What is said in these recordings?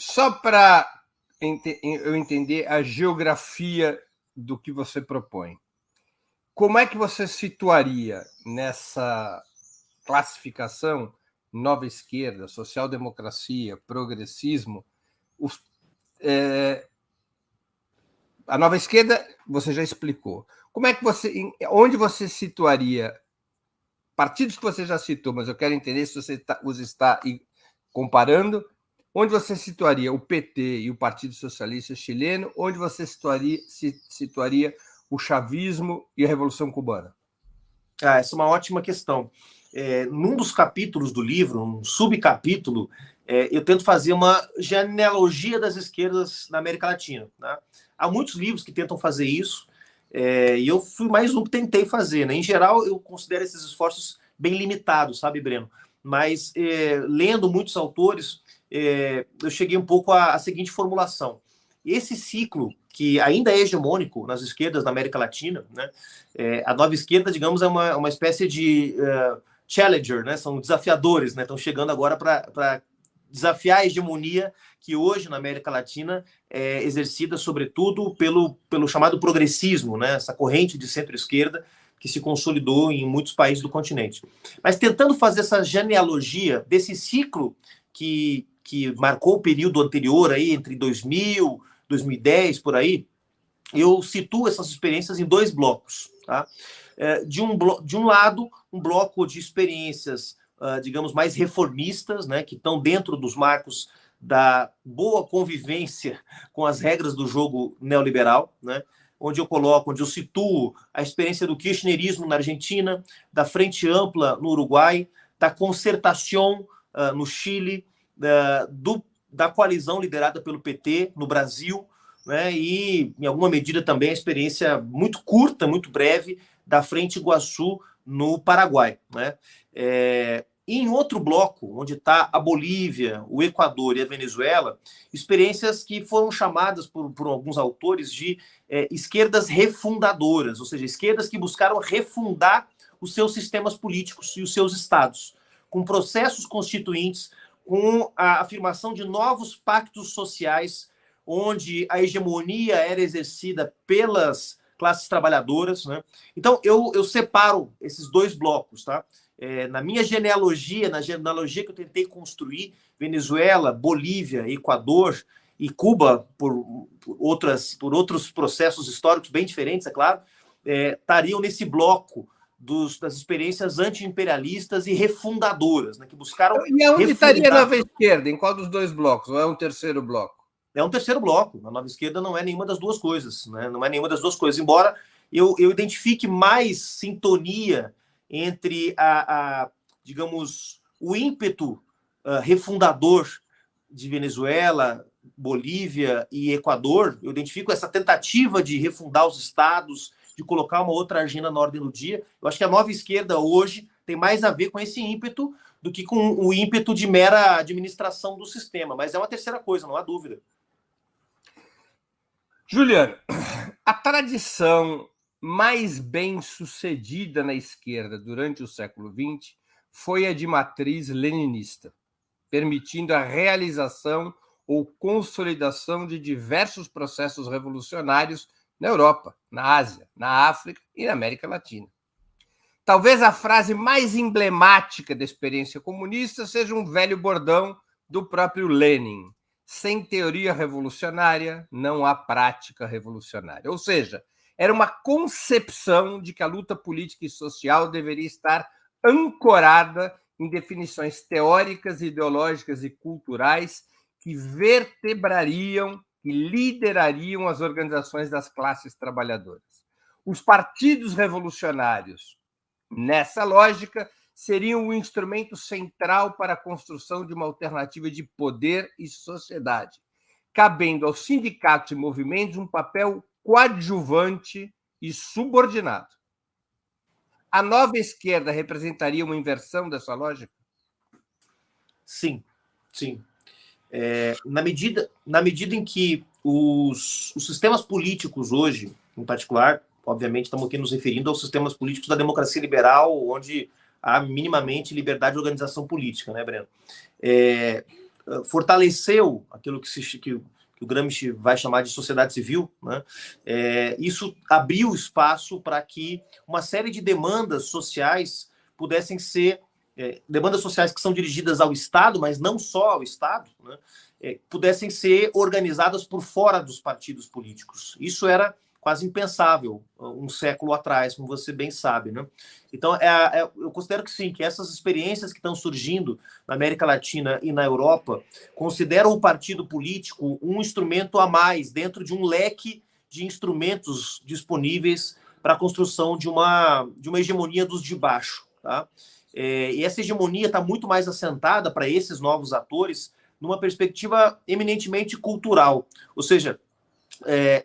Só para eu entender a geografia do que você propõe, como é que você situaria nessa classificação nova esquerda, social-democracia, progressismo, os, a nova esquerda você já explicou. Como é que onde você situaria partidos que você já citou, mas eu quero entender se você os está comparando, onde você situaria o PT e o Partido Socialista Chileno, onde você situaria o chavismo e a Revolução Cubana? Essa é uma ótima questão. Num dos capítulos do livro, um subcapítulo, eu tento fazer uma genealogia das esquerdas na América Latina. Né? Há muitos livros que tentam fazer isso, e eu fui mais um que tentei fazer. Né? Em geral, eu considero esses esforços bem limitados, sabe, Breno? Mas, lendo muitos autores, eu cheguei um pouco à seguinte formulação. Esse ciclo, que ainda é hegemônico nas esquerdas da América Latina, né? A nova esquerda, digamos, é uma espécie de challenger, né? São desafiadores, né? Estão chegando agora para desafiar a hegemonia que hoje na América Latina é exercida, sobretudo, pelo chamado progressismo, né? Essa corrente de centro-esquerda que se consolidou em muitos países do continente. Mas tentando fazer essa genealogia desse ciclo que marcou o período anterior, aí, entre 2000, 2010, por aí, eu situo essas experiências em dois blocos. Tá? De um lado, um bloco de experiências, digamos, mais reformistas, né, que estão dentro dos marcos da boa convivência com as regras do jogo neoliberal, né, onde eu situo a experiência do kirchnerismo na Argentina, da Frente Ampla no Uruguai, da Concertación no Chile, da coalizão liderada pelo PT no Brasil, né, e, em alguma medida, também a experiência muito curta, muito breve, da Frente Iguaçu no Paraguai. Né? E em outro bloco, onde está a Bolívia, o Equador e a Venezuela, experiências que foram chamadas por alguns autores de esquerdas refundadoras, ou seja, esquerdas que buscaram refundar os seus sistemas políticos e os seus estados, com processos constituintes, com a afirmação de novos pactos sociais, onde a hegemonia era exercida pelas classes trabalhadoras. Né? Então, eu separo esses dois blocos. Tá? Na minha genealogia, na genealogia que eu tentei construir, Venezuela, Bolívia, Equador e Cuba, por outros processos históricos bem diferentes, é claro, estariam nesse bloco das experiências anti-imperialistas e refundadoras, né, que buscaram. E aonde estaria a nova esquerda? Em qual dos dois blocos? Ou é um terceiro bloco? É um terceiro bloco. A nova esquerda não é nenhuma das duas coisas. Né? Não é nenhuma das duas coisas. Embora eu identifique mais sintonia entre digamos, o ímpeto refundador de Venezuela, Bolívia e Equador, eu identifico essa tentativa de refundar os estados, de colocar uma outra agenda na ordem do dia. Eu acho que a nova esquerda hoje tem mais a ver com esse ímpeto do que com o ímpeto de mera administração do sistema. Mas é uma terceira coisa, não há dúvida. Juliano, a tradição mais bem sucedida na esquerda durante o século XX foi a de matriz leninista, permitindo a realização ou consolidação de diversos processos revolucionários na Europa, na Ásia, na África e na América Latina. Talvez a frase mais emblemática da experiência comunista seja um velho bordão do próprio Lenin: sem teoria revolucionária, não há prática revolucionária. Ou seja, era uma concepção de que a luta política e social deveria estar ancorada em definições teóricas, ideológicas e culturais que vertebrariam e liderariam as organizações das classes trabalhadoras. Os partidos revolucionários, nessa lógica, seriam o instrumento central para a construção de uma alternativa de poder e sociedade, cabendo aos sindicatos e movimentos um papel coadjuvante e subordinado. A nova esquerda representaria uma inversão dessa lógica? Sim, sim. Na medida em que os sistemas políticos hoje, em particular, obviamente estamos aqui nos referindo aos sistemas políticos da democracia liberal, onde há minimamente liberdade de organização política, né, Breno? fortaleceu aquilo que o Gramsci vai chamar de sociedade civil, né? Isso abriu espaço para que uma série de demandas sociais pudessem ser, demandas sociais que são dirigidas ao Estado, mas não só ao Estado, né? Pudessem ser organizadas por fora dos partidos políticos. Isso era quase impensável um século atrás, como você bem sabe, né? Então, eu considero que sim, que essas experiências que estão surgindo na América Latina e na Europa consideram o partido político um instrumento a mais dentro de um leque de instrumentos disponíveis para a construção de uma hegemonia dos de baixo, tá? E essa hegemonia está muito mais assentada para esses novos atores numa perspectiva eminentemente cultural, ou seja,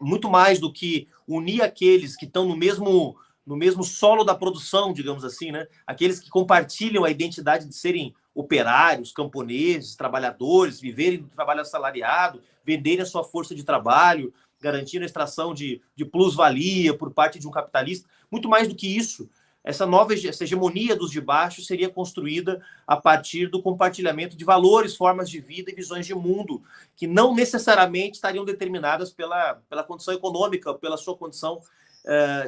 muito mais do que unir aqueles que estão no mesmo solo da produção, digamos assim, né? Aqueles que compartilham a identidade de serem operários, camponeses, trabalhadores, viverem do trabalho assalariado, venderem a sua força de trabalho, garantindo a extração de plus-valia por parte de um capitalista. Muito mais do que isso, essa hegemonia dos de baixo seria construída a partir do compartilhamento de valores, formas de vida e visões de mundo, que não necessariamente estariam determinadas pela condição econômica, pela sua condição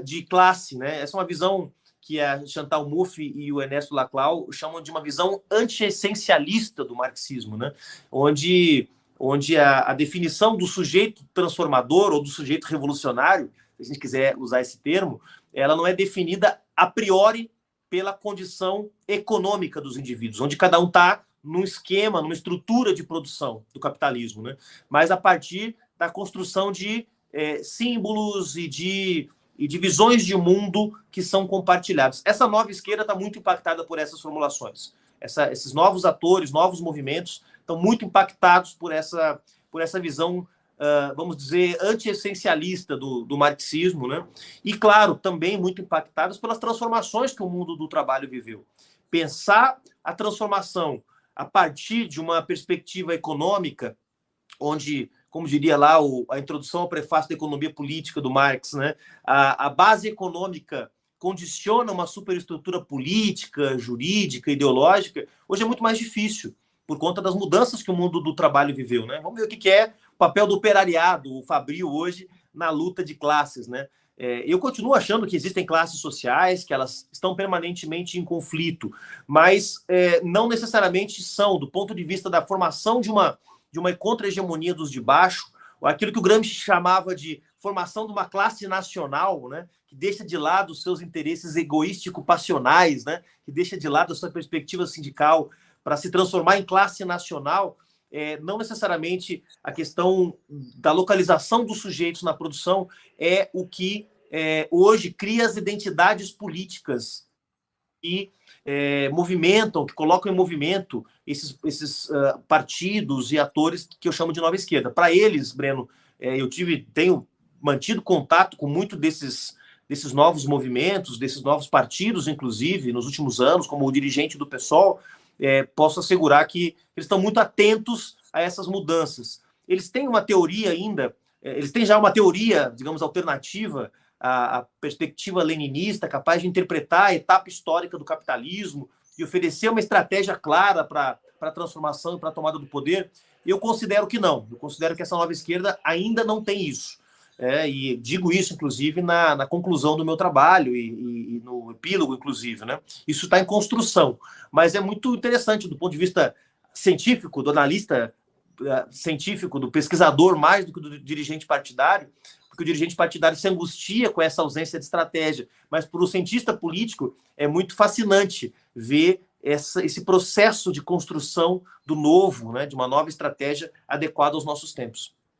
de classe, né? Essa é uma visão que a Chantal Mouffe e o Ernesto Laclau chamam de uma visão anti-essencialista do marxismo, né? Onde a definição do sujeito transformador ou do sujeito revolucionário, se a gente quiser usar esse termo, ela não é definida a priori pela condição econômica dos indivíduos, onde cada um está num esquema, numa estrutura de produção do capitalismo, né? Mas a partir da construção de símbolos e de visões de mundo que são compartilhados. Essa nova esquerda está muito impactada por essas formulações. Esses novos atores, novos movimentos estão muito impactados por essa visão, vamos dizer, anti-essencialista do marxismo, né? E, claro, também muito impactados pelas transformações que o mundo do trabalho viveu. Pensar a transformação a partir de uma perspectiva econômica, onde, como diria lá a introdução ao prefácio da Economia Política do Marx, né? A base econômica condiciona uma superestrutura política, jurídica, ideológica, hoje é muito mais difícil, por conta das mudanças que o mundo do trabalho viveu, né? Vamos ver o que é o papel do operariado, o fabril hoje, na luta de classes, né? Eu continuo achando que existem classes sociais, que elas estão permanentemente em conflito, mas não necessariamente são, do ponto de vista da formação de uma contra-hegemonia dos de baixo, aquilo que o Gramsci chamava de formação de uma classe nacional, né? Que deixa de lado os seus interesses egoístico-passionais, né? Que deixa de lado a sua perspectiva sindical para se transformar em classe nacional. Não necessariamente a questão da localização dos sujeitos na produção é o que hoje cria as identidades políticas que movimentam, que colocam em movimento esses partidos e atores que eu chamo de nova esquerda. Para eles, Breno, eu tenho mantido contato com muito desses novos movimentos, desses novos partidos, inclusive, nos últimos anos, como o dirigente do PSOL. Posso assegurar que eles estão muito atentos a essas mudanças. Eles têm uma teoria ainda, eles têm já uma teoria, digamos, alternativa à perspectiva leninista, capaz de interpretar a etapa histórica do capitalismo e oferecer uma estratégia clara para a transformação e para a tomada do poder. Eu considero que não. Eu considero que essa nova esquerda ainda não tem isso. E digo isso, inclusive, na conclusão do meu trabalho e no epílogo, inclusive, né? Isso está em construção, mas é muito interessante do ponto de vista científico, do analista científico, do pesquisador, mais do que do dirigente partidário, porque o dirigente partidário se angustia com essa ausência de estratégia, mas para o cientista político é muito fascinante ver esse processo de construção do novo, né? De uma nova estratégia adequada aos nossos tempos.